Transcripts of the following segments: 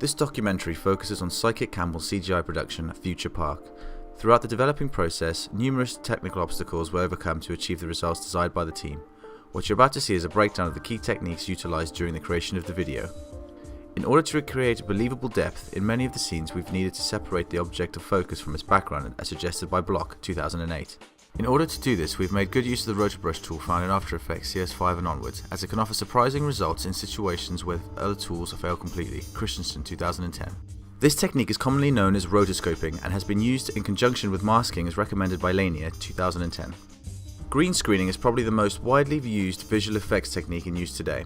This documentary focuses on Psychic Campbell's CGI production, Future Park. Throughout the developing process, numerous technical obstacles were overcome to achieve the results desired by the team. What you're about to see is a breakdown of the key techniques utilised during the creation of the video. In order to recreate believable depth in many of the scenes, we've needed to separate the object of focus from its background as suggested by Block 2008. In order to do this, we've made good use of the rotor brush tool found in After Effects CS5 and onwards, as it can offer surprising results in situations where other tools fail completely. Christensen 2010. This technique is commonly known as rotoscoping and has been used in conjunction with masking as recommended by Lanier 2010. Green screening is probably the most widely used visual effects technique in use today.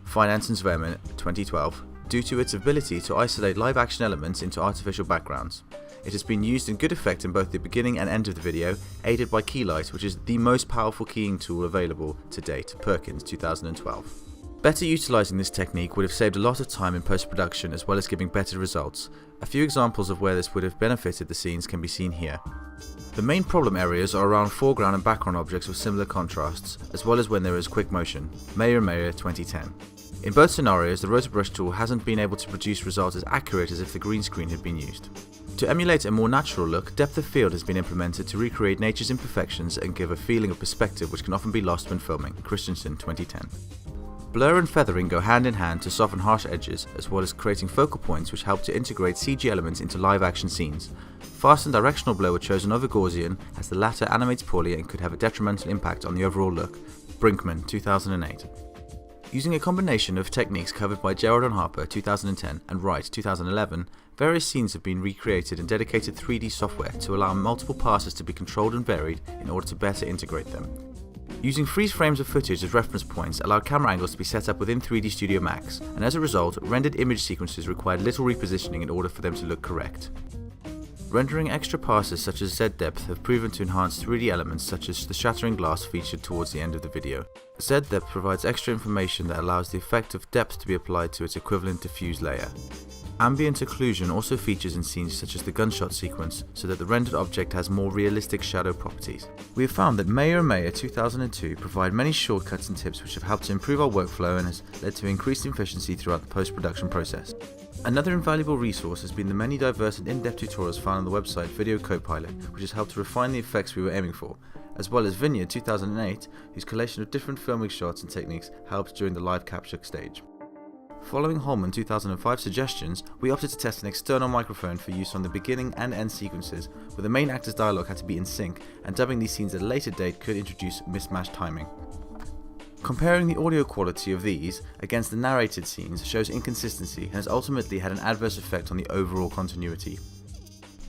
Finance and Zverman 2012, due to its ability to isolate live action elements into artificial backgrounds. It has been used in good effect in both the beginning and end of the video, aided by Keylight, which is the most powerful keying tool available to date, Perkins 2012. Better utilising this technique would have saved a lot of time in post-production as well as giving better results. A few examples of where this would have benefited the scenes can be seen here. The main problem areas are around foreground and background objects with similar contrasts, as well as when there is quick motion, Mayer 2010. In both scenarios, the rotor brush tool hasn't been able to produce results as accurate as if the green screen had been used. To emulate a more natural look, depth of field has been implemented to recreate nature's imperfections and give a feeling of perspective which can often be lost when filming, Christensen 2010. Blur and feathering go hand in hand to soften harsh edges, as well as creating focal points which help to integrate CG elements into live action scenes. Fast and directional blur were chosen over Gaussian, as the latter animates poorly and could have a detrimental impact on the overall look, Brinkman 2008. Using a combination of techniques covered by Gerard and Harper 2010 and Wright 2011, various scenes have been recreated in dedicated 3D software to allow multiple passes to be controlled and varied in order to better integrate them. Using freeze frames of footage as reference points allowed camera angles to be set up within 3D Studio Max, and as a result, rendered image sequences required little repositioning in order for them to look correct. Rendering extra passes such as Z-depth have proven to enhance 3D elements such as the shattering glass featured towards the end of the video. Z-depth provides extra information that allows the effect of depth to be applied to its equivalent diffuse layer. Ambient occlusion also features in scenes such as the gunshot sequence, so that the rendered object has more realistic shadow properties. We have found that Mayer 2002 provide many shortcuts and tips which have helped to improve our workflow and has led to increased efficiency throughout the post-production process. Another invaluable resource has been the many diverse and in-depth tutorials found on the website Video Copilot, which has helped to refine the effects we were aiming for, as well as Vineyard 2008, whose collation of different filming shots and techniques helped during the live capture stage. Following Holman 2005 suggestions, we opted to test an external microphone for use on the beginning and end sequences, where the main actor's dialogue had to be in sync, and dubbing these scenes at a later date could introduce mismatched timing. Comparing the audio quality of these against the narrated scenes shows inconsistency and has ultimately had an adverse effect on the overall continuity.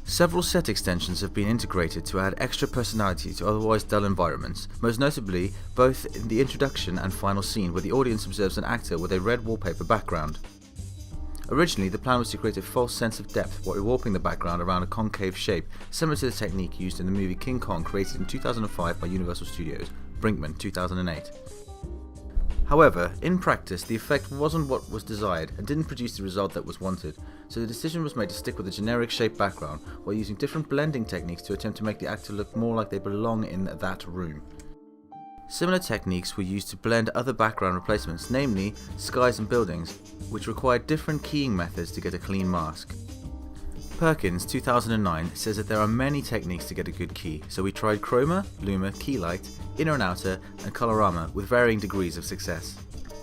Several set extensions have been integrated to add extra personality to otherwise dull environments, most notably both in the introduction and final scene where the audience observes an actor with a red wallpaper background. Originally, the plan was to create a false sense of depth while warping the background around a concave shape, similar to the technique used in the movie King Kong created in 2005 by Universal Studios, Brinkman 2008. However, in practice, the effect wasn't what was desired and didn't produce the result that was wanted, so the decision was made to stick with a generic shape background while using different blending techniques to attempt to make the actor look more like they belong in that room. Similar techniques were used to blend other background replacements, namely skies and buildings, which required different keying methods to get a clean mask. Perkins 2009 says that there are many techniques to get a good key, so we tried chroma, luma, keylight, inner and outer, and colorama with varying degrees of success.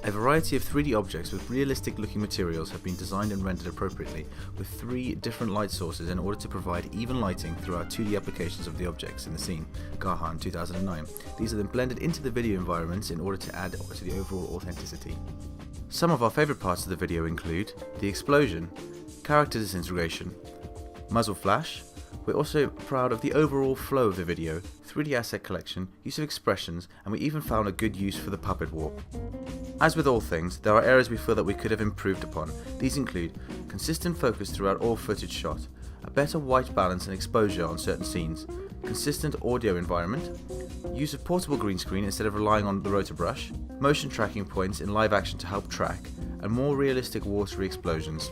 A variety of 3D objects with realistic looking materials have been designed and rendered appropriately, with 3 different light sources in order to provide even lighting throughout 2D applications of the objects in the scene, Gahan 2009. These are then blended into the video environments in order to add to the overall authenticity. Some of our favourite parts of the video include the explosion, character disintegration, muzzle flash. We're also proud of the overall flow of the video, 3D asset collection, use of expressions, and we even found a good use for the puppet warp. As with all things, there are areas we feel that we could have improved upon. These include consistent focus throughout all footage shot, a better white balance and exposure on certain scenes, consistent audio environment, use of portable green screen instead of relying on the rotor brush, motion tracking points in live action to help track, and more realistic watery explosions.